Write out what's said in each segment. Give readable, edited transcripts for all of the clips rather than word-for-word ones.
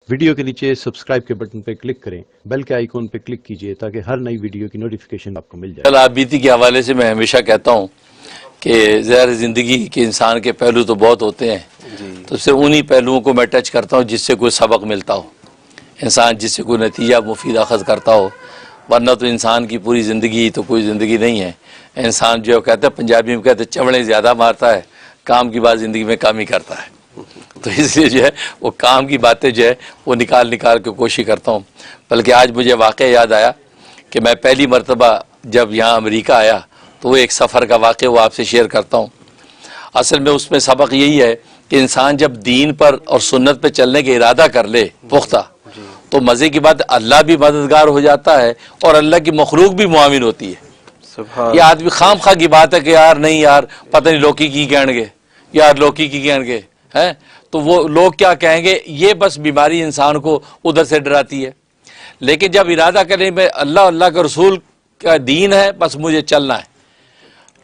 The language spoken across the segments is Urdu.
ویڈیو کے نیچے سبسکرائب کے بٹن پہ کلک کریں، بیل کے آئیکن پہ کلک کیجئے تاکہ ہر نئی ویڈیو کی نوٹیفیکیشن آپ کو مل جائے۔ کل آپ بیتی کے حوالے سے میں ہمیشہ کہتا ہوں کہ ظاہر زندگی کے انسان کے پہلو تو بہت ہوتے ہیں، تو صرف انہی پہلوؤں کو میں ٹچ کرتا ہوں جس سے کوئی سبق ملتا ہو، انسان جس سے کوئی نتیجہ مفید اخذ کرتا ہو، ورنہ تو انسان کی پوری زندگی تو کوئی زندگی نہیں ہے۔ انسان جو کہتا ہے، پنجابی میں کہتے ہیں چوڑے زیادہ مارتا ہے، کام کی بات زندگی میں کام ہی کرتا ہے۔ تو اس لیے جو ہے وہ کام کی باتیں جو ہے وہ نکال کے کوشش کرتا ہوں۔ بلکہ آج مجھے واقعہ یاد آیا کہ میں پہلی مرتبہ جب یہاں امریکہ آیا تو وہ ایک سفر کا واقعہ وہ آپ سے شیئر کرتا ہوں۔ اصل میں اس میں سبق یہی ہے کہ انسان جب دین پر اور سنت پہ چلنے کا ارادہ کر لے پختہ، تو مزے کی بات اللہ بھی مددگار ہو جاتا ہے اور اللہ کی مخلوق بھی معاون ہوتی ہے۔ یہ آدمی خام خواہ کی بات ہے کہ یار نہیں یار پتہ نہیں لوکی کی کہیں گے، یار لوکی کی کہیں گے، ہیں تو وہ لوگ کیا کہیں گے، یہ بس بیماری انسان کو ادھر سے ڈراتی ہے۔ لیکن جب ارادہ کریں میں اللہ کا رسول کا دین ہے، بس مجھے چلنا ہے،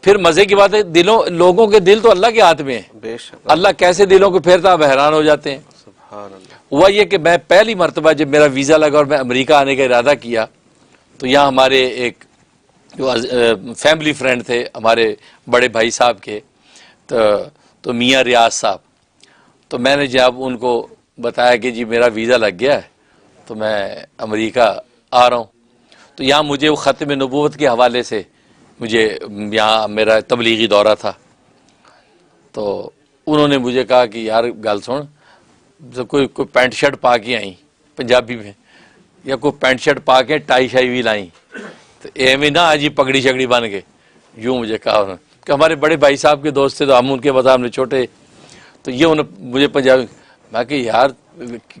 پھر مزے کی بات ہے لوگوں کے دل تو اللہ کے ہاتھ میں ہیں، اللہ کیسے دلوں کو پھیرتا ہے بحران ہو جاتے ہیں۔ ہوا یہ کہ میں پہلی مرتبہ جب میرا ویزا لگا اور میں امریکہ آنے کا ارادہ کیا تو یہاں ہمارے ایک جو فیملی فرینڈ تھے ہمارے بڑے بھائی صاحب کے، تو میاں ریاض صاحب، تو میں نے جب ان کو بتایا کہ جی میرا ویزا لگ گیا ہے تو میں امریکہ آ رہا ہوں، تو یہاں مجھے وہ ختم نبوت کے حوالے سے مجھے یہاں میرا تبلیغی دورہ تھا، تو انہوں نے مجھے کہا کہ یار گل سن، کوئی پینٹ شرٹ پا کے آئیں پنجابی میں، یا کوئی پینٹ شرٹ پا کے ٹائی شائی بھی لائیں، تو ایویں نہ آج ہی پگڑی شگڑی بن کے، یوں مجھے کہا انہوں نے کہ ہمارے بڑے بھائی صاحب کے دوست تھے تو ہم ان کے بتا ہم نے چھوٹے، تو یہ انہوں مجھے پنجابی، میں کہ یار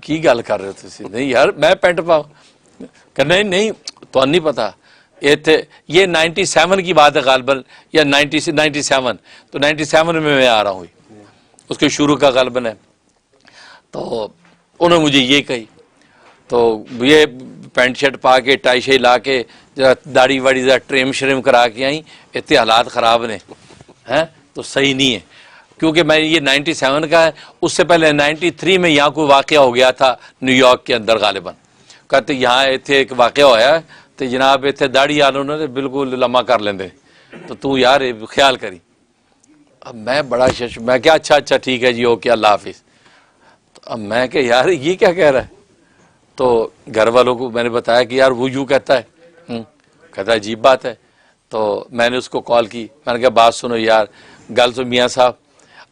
کی گل کر رہے تھے، نہیں یار میں پینٹ پاؤں، کہ نہیں تو نہیں پتا یہ 97 کی بات ہے غالباً، یا 97، تو 97 میں آ رہا ہوں، اس کے شروع کا غالباً ہے۔ تو انہوں نے مجھے یہ کہی، تو یہ پینٹ شرٹ پا کے ٹائی شائی لا کے ذرا داڑھی واڑی ذرا ٹریم شریم کرا کے آئیں، اتنے حالات خراب نے ہیں تو صحیح نہیں ہے، کیونکہ میں یہ 97 کا ہے، اس سے پہلے 93 میں یہاں کوئی واقعہ ہو گیا تھا نیو یارک کے اندر غالباً، کہتے یہاں اتنے ایک واقعہ ہوا ہے تو جناب اتنے داڑھی والوں نے بالکل لمحہ کر لیندے، تو یار خیال کری۔ اب میں بڑا میں کیا اچھا ٹھیک ہے جی اوکے اللہ حافظ۔ اب میں کہ یار یہ کیا کہہ رہا ہے، تو گھر والوں کو میں نے بتایا کہ یار وہ یوں کہتا ہے، کہتا ہے عجیب بات ہے، تو میں نے اس کو کال کی، میں نے کہا بات سنو یار، گل تو میاں صاحب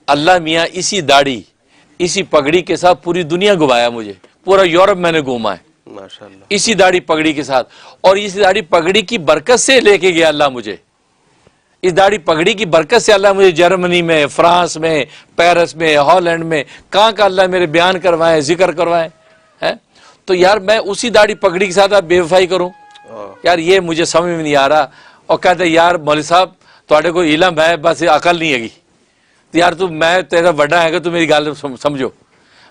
اللہ میاں اسی داڑھی اسی پگڑی کے ساتھ پوری دنیا گھمایا مجھے، پورا یورپ میں نے گھوما ہے ماشاءاللہ اسی داڑھی پگڑی کے ساتھ، اور اسی داڑھی پگڑی کی برکت سے لے کے گیا اللہ مجھے، اس داڑھی پگڑی کی برکت سے اللہ مجھے جرمنی میں، فرانس میں، پیرس میں، ہالینڈ میں، کہاں کا اللہ میرے بیان کروائے، ذکر کروائے ہیں، تو یار میں اسی داڑھی پگڑی کے ساتھ آپ بے وفائی کروں، یار یہ مجھے سمجھ میں نہیں آ رہا۔ اور کہتے یار مولوی صاحب تھوڑے کو علم ہے بس عقل نہیں ہے، تو یار تو میں تیرا بڑا ہے کہ تو میری گل سمجھو۔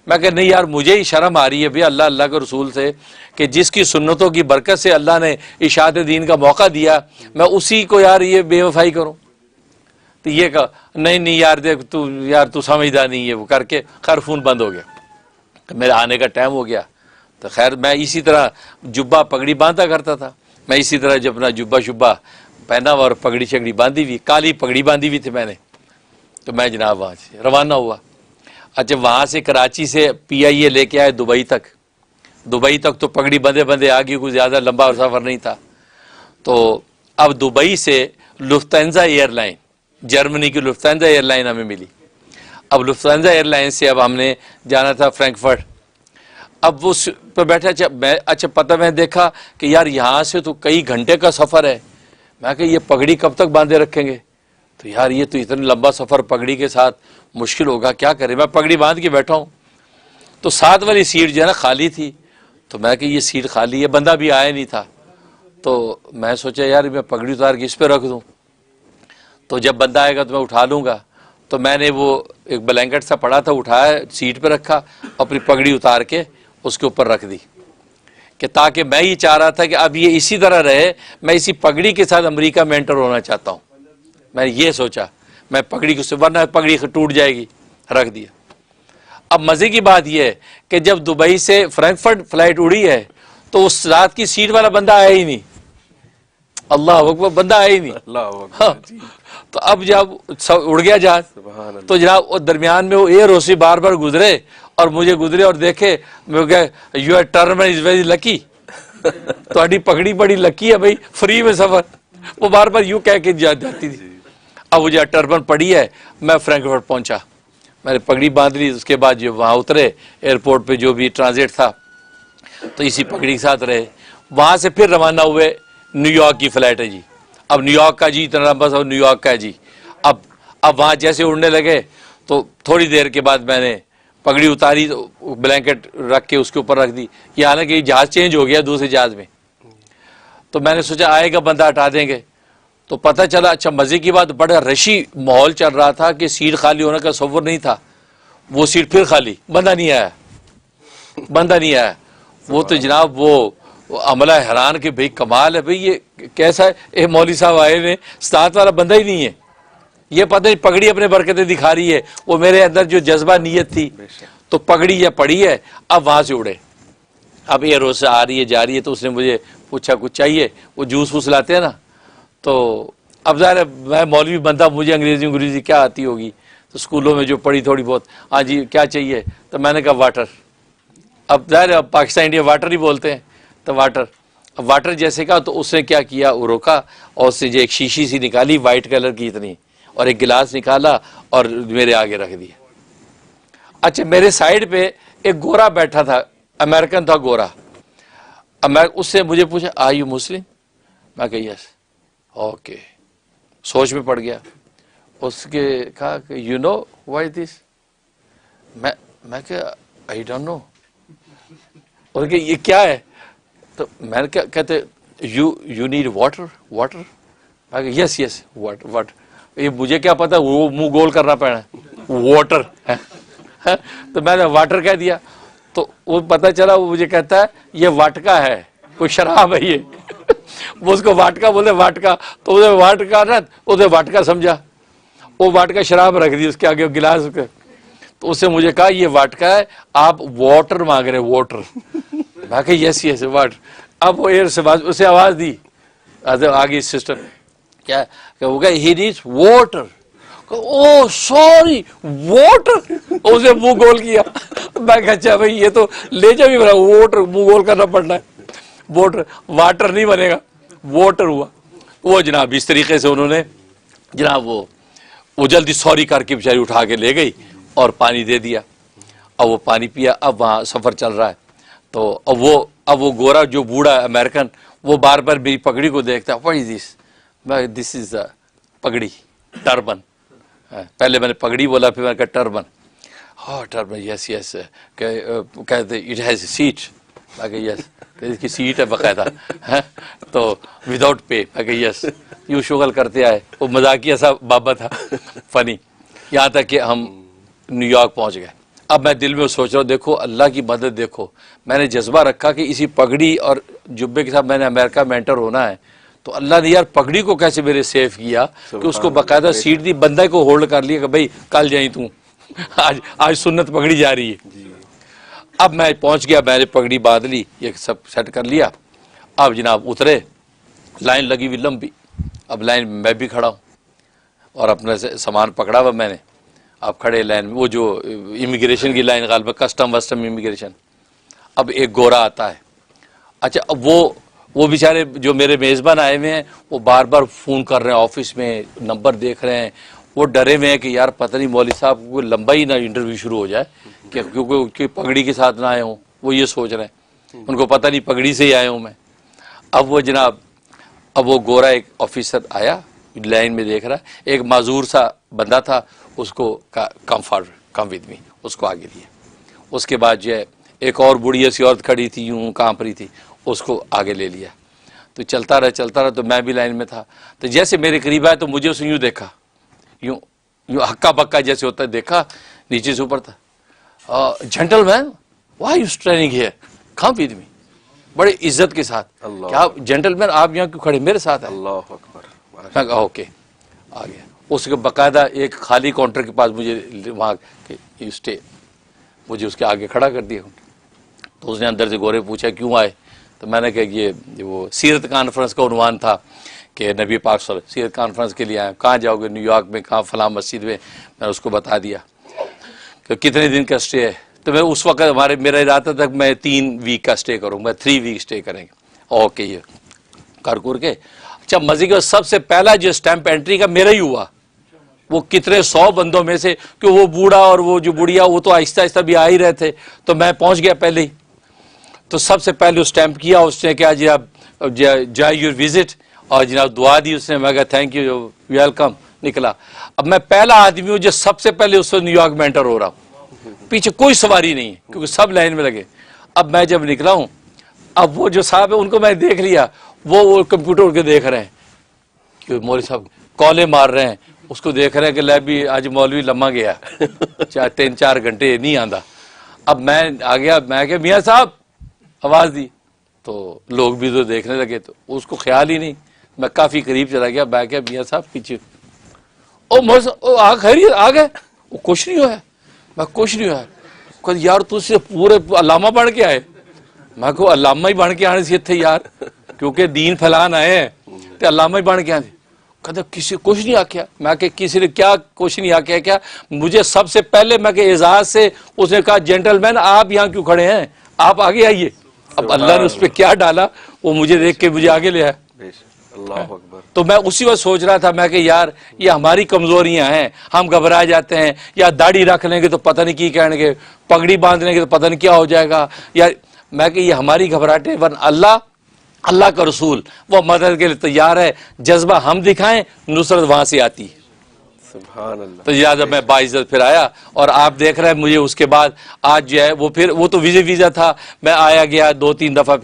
میں کہ نہیں یار مجھے ہی شرم آ رہی ہے بھی اللہ کے رسول سے کہ جس کی سنتوں کی برکت سے اللہ نے اشاعت دین کا موقع دیا، میں اسی کو یار یہ بے وفائی کروں۔ تو یہ کہا نہیں یار دیکھ تو سمجھدار نہیں ہے، وہ کر کے خیر فون بند ہو گیا، میرے آنے کا ٹائم ہو گیا۔ تو خیر میں اسی طرح جبہ پگڑی باندھا کرتا تھا، میں اسی طرح جب اپنا جبہ شبہ پہنا اور پگڑی شگڑی باندھی ہوئی، کالی پگڑی باندھی ہوئی تھی میں نے، تو میں جناب وہاں سے روانہ ہوا۔ اچھا وہاں سے کراچی سے PIA لے کے آئے دبئی تک تو پگڑی بندے آگے کوئی زیادہ لمبا سفر نہیں تھا، تو اب دبئی سے لفتھانسا ایئر لائن، جرمنی کی لفتھانسا ایئر لائن ہمیں ملی۔ اب لفتھانسا ایئر لائن سے اب ہم نے جانا تھا فرینکفرٹ۔ اب اس پہ بیٹھا اچھا پتہ میں دیکھا کہ یار یہاں سے تو کئی گھنٹے کا سفر ہے، میں کہ یہ پگڑی کب تک باندھے رکھیں گے، تو یار یہ تو اتنا لمبا سفر پگڑی کے ساتھ مشکل ہوگا، کیا کرے، میں پگڑی باندھ کے بیٹھا ہوں، تو ساتھ والی سیٹ جو ہے نا خالی تھی، تو میں کہ یہ سیٹ خالی ہے، بندہ بھی آیا نہیں تھا، تو میں سوچا یار میں پگڑی اتار کے اس پہ رکھ دوں، تو جب بندہ آئے گا تو میں اٹھا لوں گا، تو میں نے وہ ایک بلینکٹ سا پڑا تھا اٹھایا سیٹ پہ رکھا، اپنی پگڑی اتار کے اس کے اوپر رکھ دی، کہ تاکہ میں یہ چاہ رہا تھا کہ اب یہ اسی طرح رہے، میں اسی پگڑی کے ساتھ امریکہ میں انٹر ہونا چاہتا ہوں، میں نے یہ سوچا، میں پگڑی کو ورنہ پگڑی ٹوٹ جائے گی، رکھ دیا۔ اب مزے کی بات یہ ہے کہ جب دبئی سے فرینکفرٹ فلائٹ اڑی ہے تو اس رات کی سیٹ والا بندہ آیا ہی نہیں. اللہ اکبر, بندہ آیا ہی نہیں. ہاں. تو اب جب اڑ گیا جہاز تو جناب وہ درمیان میں وہ ایئر ہوسٹس بار بار گزرے اور مجھے گزرے اور دیکھے, میں کہ your Terman is very lucky, تہاڈی پگڑی بڑی لکی ہے بھائی, فری میں سفر. وہ بار بار یوں کہہ کے جاتی تھی. اب وہ جو ٹربن پڑی ہے, میں فرینکفرٹ پہنچا, میں نے پگڑی باندھ لی. اس کے بعد جو وہاں اترے ایئرپورٹ پہ جو بھی ٹرانزٹ تھا تو اسی پگڑی کے ساتھ رہے. وہاں سے پھر روانہ ہوئے, نیو یارک کی فلائٹ ہے جی. اب نیو یارک کا جی اتنا لمبا سفر نیو یارک کا ہے جی. اب وہاں جیسے اڑنے لگے تو تھوڑی دیر کے بعد میں نے پگڑی اتاری, تو بلینکٹ رکھ کے اس کے اوپر رکھ دی. یہ حالانکہ جہاز چینج ہو گیا دوسرے جہاز میں, تو میں نے سوچا آئے گا بندہ ہٹا دیں گے. تو پتہ چلا, اچھا مزے کی بات, بڑا رشی ماحول چل رہا تھا کہ سیٹ خالی ہونے کا تصور نہیں تھا. وہ سیٹ پھر خالی, بندہ نہیں آیا, بندہ نہیں آیا. وہ تو جناب وہ عملہ حیران کہ بھئی کمال ہے بھئی, یہ کیسا ہے, اے مولوی صاحب آئے ہوئے, ساتھ والا بندہ ہی نہیں ہے. یہ پتہ نہیں پگڑی اپنے برکتیں دکھا رہی ہے. وہ میرے اندر جو جذبہ نیت تھی تو پگڑی یہ پڑی ہے. اب وہاں سے اڑے, اب ایئر ہوسٹس آ رہی ہے جا رہی ہے, تو اس نے مجھے پوچھا کچھ چاہیے, وہ جوس ووس لاتے ہیں نا. تو اب ظاہر ہے میں مولوی بندہ, مجھے انگریزی کیا آتی ہوگی, تو اسکولوں میں جو پڑھی تھوڑی بہت, ہاں جی کیا چاہیے, تو میں نے کہا واٹر. اب ظاہر ہے پاکستان انڈیا واٹر ہی بولتے ہیں, تو واٹر. اب واٹر جیسے کہا تو اس نے کیا کیا, وہ روکا اور اس نے جو ایک شیشی سی نکالی وائٹ کلر کی اتنی, اور ایک گلاس نکالا اور میرے آگے رکھ دیا. اچھا میرے سائڈ پہ ایک گورا بیٹھا تھا, امریکن تھا گورا. اس سے مجھے پوچھا آر یو مسلم, میں کہا یس. اوکے, سوچ میں پڑ گیا. اس کے کہا کہ یو نو وائی دس, میں کہا آئی ڈونٹ نو. اور کہ یہ کیا ہے, تو میں نے کہتے یو نیڈ واٹر, واٹر. میں کہا یس یس واٹر. یہ مجھے کیا پتا, وہ منہ گول کرنا پڑا, واٹر. تو میں نے واٹر کہہ دیا. تو وہ پتہ چلا, وہ مجھے کہتا ہے یہ واٹکا ہے, کوئی شراب ہے یہ. وہ اس کو واٹکا بولے, واٹکا. تو اسے واٹکا نا, اسے واٹکا سمجھا, وہ واٹکا شراب رکھ دی اس کے آگے گلاس کے. تو اس سے مجھے کہا یہ واٹکا ہے, آپ واٹر مانگ رہے, واٹر. میں کہا یس یس واٹر. اب وہ ایئر سے اسے آواز دی آگے سسٹر, کیا کہ وہ کہا he needs water. O sorry water, اسے منہ گول کیا. میں کہا اچھا بھائی یہ تو لے جا بھی بنا, واٹر منہ گول کرنا پڑنا ہے, واٹر. واٹر نہیں بنے گا, واٹر ہوا. وہ جناب اس طریقے سے انہوں نے جناب وہ جلدی سوری کر کے بیچاری اٹھا کے لے گئی اور پانی دے دیا. اب وہ پانی پیا. اب وہاں سفر چل رہا ہے, تو اب وہ گورا جو بوڑھا امریکن, وہ بار بار میری پگڑی کو دیکھتا, واٹ از دس, میں دس از پگڑی, ٹربن. پہلے میں نے پگڑی بولا, پھر میں نے کہا ٹربن. ہاں ٹربن, یس یس. کہتے اٹ ہیز اے سیٹ. میں کہا یس, اس کی سیٹ ہے باقاعدہ, تو وداؤٹ پے. میں کہا یس. یوں شغل کرتے آئے. وہ مذاقیہ سا بابا تھا, فنی. یہاں تک کہ ہم نیو یارک پہنچ گئے. اب میں دل میں سوچ رہا ہوں, دیکھو اللہ کی مدد, دیکھو میں نے جذبہ رکھا کہ اسی پگڑی اور جبے کے ساتھ میں نے امریکہ میں انٹر ہونا ہے. تو اللہ نے یار پگڑی کو کیسے میرے سیف کیا کہ اس کو باقاعدہ سیٹ دی, بندہ کو ہولڈ کر لیا کہ بھائی کل جائیں تو, آج سنت پگڑی جا رہی ہے. اب میں پہنچ گیا, میں نے پگڑی باندھ لی, یہ سب سیٹ کر لیا. اب جناب اترے, لائن لگی ہوئی لمبی. اب لائن میں بھی کھڑا ہوں اور اپنا سامان پکڑا ہوا میں نے. آپ کھڑے لائن میں, وہ جو امیگریشن کی لائن, غالباً کسٹم وسٹم امیگریشن. اب ایک گورا آتا ہے. اچھا اب وہ بیچارے جو میرے میزبان آئے ہوئے ہیں, وہ بار بار فون کر رہے ہیں آفس میں, نمبر دیکھ رہے ہیں. وہ ڈرے ہوئے ہیں کہ یار پتہ نہیں مولوی صاحب کو لمبا ہی نہ انٹرویو شروع ہو جائے, کہ کیونکہ پگڑی کے ساتھ نہ آئے ہوں. وہ یہ سوچ رہے ہیں, ان کو پتہ نہیں پگڑی سے ہی آئے ہوں میں. اب وہ جناب, اب وہ گورا ایک آفیسر آیا, لائن میں دیکھ رہا ہے, ایک معذور سا بندہ تھا, اس کو کم ود می, اس کو آگے لیا. اس کے بعد جو ہے ایک اور بڑھیا سی عورت کھڑی تھی, یوں کانپ رہی تھی, اس کو آگے لے لیا. تو چلتا رہا, تو میں بھی لائن میں تھا. تو جیسے میرے قریب آیا تو مجھے اس نے یوں دیکھا, یوں ہکا بکا جیسے ہوتا ہے, دیکھا نیچے سے اوپر تھا. Gentleman why you standing here, come with me, بڑے عزت کے ساتھ. کیا جینٹل مین آپ یہاں کیوں کھڑے, میرے ساتھ ہیں. اللہ اکبر. میں کہا اوکے, آ گیا. اس کے باقاعدہ ایک خالی کاؤنٹر کے پاس مجھے وہاں یو اسٹے. مجھے اس کے آگے کھڑا کر دیا. تو اس نے اندر سے گورے پوچھا کیوں آئے؟ تو میں نے کہا یہ وہ سیرت کانفرنس کا عنوان تھا کہ نبی پاک صلی اللہ علیہ وسلم سیرت کانفرنس کے لیے آئے. کہاں جاؤ گے؟ نیو یارک میں. کہاں؟ فلاں مسجد میں. میں نے اس کو بتا دیا کہ کتنے دن کا اسٹے ہے. تو میں اس وقت میرا ارادہ تھا کہ میں 3 ویک کا اسٹے کروں گا. 3 ویک اسٹے کریں گے. اوکے یہ کر کے اچھا مزے کے سب سے پہلا جو اسٹیمپ انٹری کا میرا ہی ہوا. وہ کتنے 100 بندوں میں سے کہ وہ بوڑھا اور وہ جو بڑھیا وہ تو آہستہ آہستہ بھی آ ہی رہے تھے. تو میں پہنچ گیا پہلے ہی. تو سب سے پہلے اسٹیمپ کیا اس نے. کیا جناب جائے یور وزٹ اور جناب دعا دی اس نے. میں کہا تھینک یو ویلکم. نکلا. اب میں پہلا آدمی ہوں جو سب سے پہلے اس وقت نیو یارک میں انٹر ہو رہا ہوں. پیچھے کوئی سواری نہیں ہے کیونکہ سب لائن میں لگے. اب میں جب نکلا ہوں اب وہ جو صاحب ہے ان کو میں دیکھ لیا. وہ کمپیوٹر کے دیکھ رہے ہیں کہ مولوی صاحب کالیں مار رہے ہیں. اس کو دیکھ رہے ہیں کہ لے بھی آج مولوی لمحہ گیا 3-4 گھنٹے نہیں آندا. اب میں آ گیا. میں کہ میاں صاحب آواز دی تو لوگ بھی تو دیکھنے لگے. تو اس کو خیال ہی نہیں. میں کافی قریب چلا گیا. میں کہ میاں صاحب پیچھے خیریت آ گئے. وہ کچھ نہیں ہوا ہے. میں کچھ نہیں ہوا ہے. کہ یار تو سے پورے علامہ بن کے آئے. میں کو علامہ ہی بن کے آنے سے تھے یار کیونکہ دین پھیلان آئے ہیں تو علامہ ہی بن کے آنے. کہتے کسی کچھ نہیں آکیا. میں کہ کسی نے کیا کچھ نہیں آکیا. کیا مجھے سب سے پہلے میں کہ اعزاز سے اس نے کہا جینٹل مین آپ یہاں کیوں کھڑے ہیں؟ آپ آگے آئیے. اب اللہ نے اس پہ کیا ڈالا وہ مجھے دیکھ کے مجھے آگے لے آیا. اللہ اکبر. تو میں اسی وقت سوچ رہا تھا. میں کہ یار یہ ہماری کمزوریاں ہیں. ہم گھبرا جاتے ہیں. یا داڑھی رکھ لیں گے تو پتہ نہیں کی کہیں گے. پگڑی باندھ لیں گے تو پتہ نہیں کیا ہو جائے گا. یا میں کہ یہ ہماری گھبراہٹیں. ورنہ اللہ کا رسول وہ مدد کے لیے تیار ہے. جذبہ ہم دکھائیں نصرت وہاں سے آتی ہے. سبحان اللہ. تو لہٰذا میں باعزت پھر آیا. اور آپ دیکھ رہے ہیں مجھے اس کے بعد آج جو ہے وہ تو ویزا تھا. میں آیا گیا 2-3 دفعہ.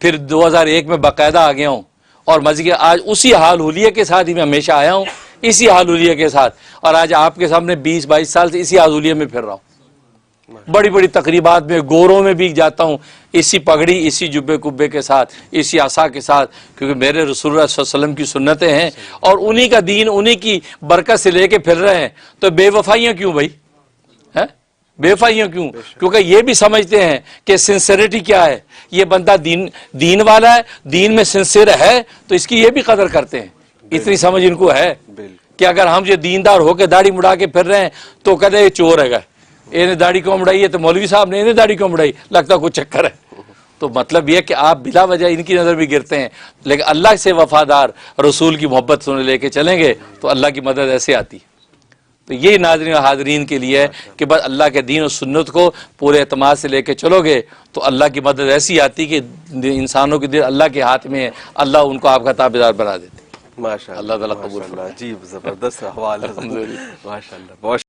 پھر 2001 میں باقاعدہ آ گیا ہوں. اور مزے کے آج اسی حال حلیے کے ساتھ ہی میں ہمیشہ آیا ہوں. اسی حال حلیے کے ساتھ. اور آج آپ کے سامنے 20-22 سال سے اسی حال حلیے میں پھر رہا ہوں. بڑی بڑی تقریبات میں گوروں میں بھی جاتا ہوں اسی پگڑی اسی جبے کبے کے ساتھ اسی عصا کے ساتھ. کیونکہ میرے رسول اللہ صلی اللہ علیہ وسلم کی سنتیں ہیں اور انہی کا دین انہی کی برکت سے لے کے پھر رہے ہیں. تو بے وفائیاں کیوں بھائی؟ بے وفائیاں کیوں؟ کیونکہ یہ بھی سمجھتے ہیں کہ سنسیریٹی کیا ہے. یہ بندہ دین والا ہے, دین میں سنسیر ہے تو اس کی یہ بھی قدر کرتے ہیں. اتنی سمجھ ان کو ہے کہ اگر ہم جو دیندار ہو کے داڑھی مڑا کے پھر رہے ہیں تو کہتے ہیں یہ چور ہے گا. انہیں داڑھی کیوں مڑائی ہے؟ تو مولوی صاحب نے انہیں داڑھی کیوں مڑائی؟ لگتا کوئی چکر ہے. تو مطلب یہ کہ آپ بلا وجہ ان کی نظر بھی گرتے ہیں. لیکن اللہ سے وفادار رسول کی محبت سے لے کے چلیں گے تو اللہ کی مدد ایسے آتی. تو یہ ناظرین و حاضرین کے لیے ہے کہ بس اللہ کے دین و سنت کو پورے اعتماد سے لے کے چلو گے تو اللہ کی مدد ایسی آتی کہ انسانوں کے دل اللہ کے ہاتھ میں ہے. اللہ ان کو آپ کا تابعدار بنا دیتے. ماشاء اللہ. اللہ تعالیٰ قبول جی زبردست حوالہ. ماشاء اللہ. بہت